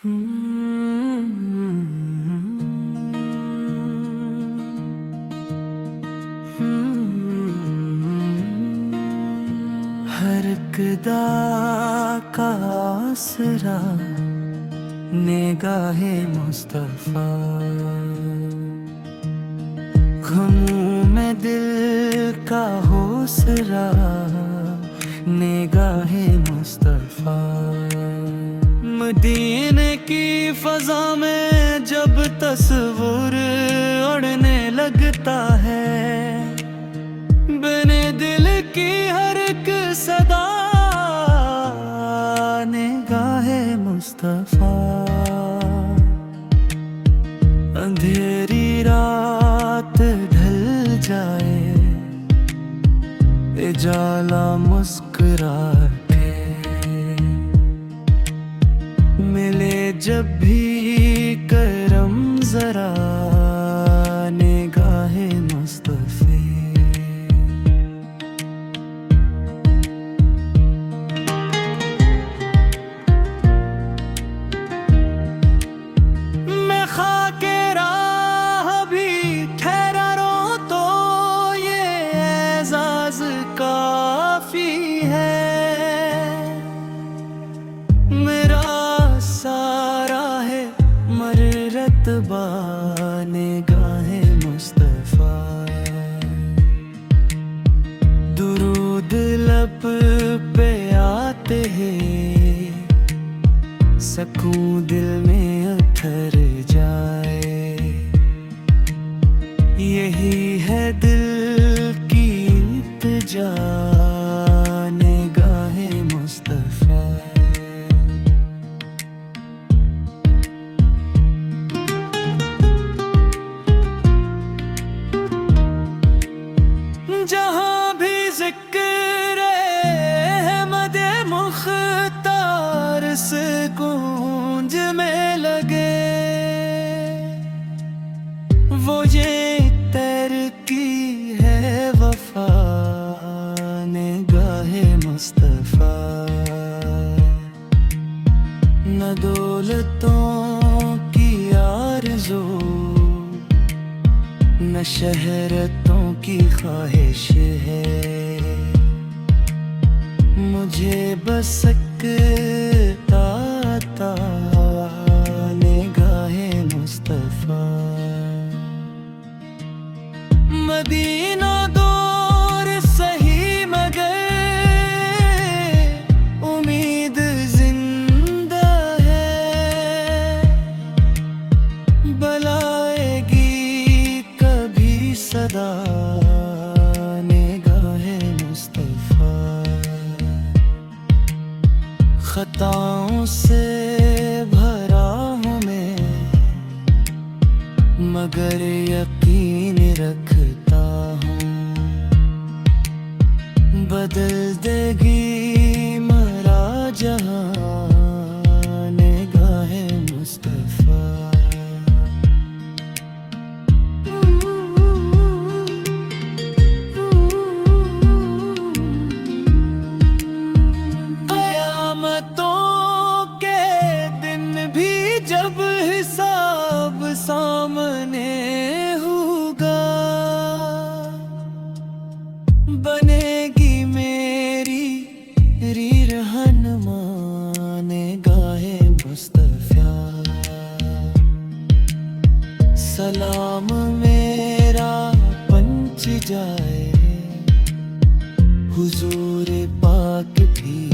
हर कदा का आसरा निगाहे मुस्तफा, गमों में दिल का हौसला निगाहे मुस्तफा। मदीने की फजा में जब तस्वुर उड़ने लगता है, बने दिल की हर एक सदा निगाहे मुस्तफा। अंधेरी रात ढल जाए, उजाला मुस्कुरा के मिले जब भी करम जरा निगाहे मुस्तफे। मैं खाके राह भी ठहरा रो तो ये एजाज काफी है। मेरा सारा है मररतबा निगाहे मुस्तफा। दुरूद लब पे आते हैं, सकून दिल में उतर जाए। यही है दिल की इल्तिजा निगाहे मुस्तफा। जहाँ भी जिक्र अहमद मुख्तार से गूंज में लगे, वो ये तरकी है वफा निगाहे मुस्तफा। न दौलतों की आरज़ू न शहरतों की ख्वाहिश है, मुझे बस सकता था निगाहे मुस्तफा। मदीना दूर सही मगर उम्मीद जिंदा है, बुलाएगी कभी सदा निगाहे मुस्तफा। खताओं से भरा हूँ मैं, मगर यकीन रखता हूँ बदल देगी मरा जहाँ निगाहे मुस्तफा। जब हिसाब सामने होगा, बनेगी मेरी रहनुमा निगाहे मुस्तफा। सलाम मेरा पंच जाए हुजूर पाक भी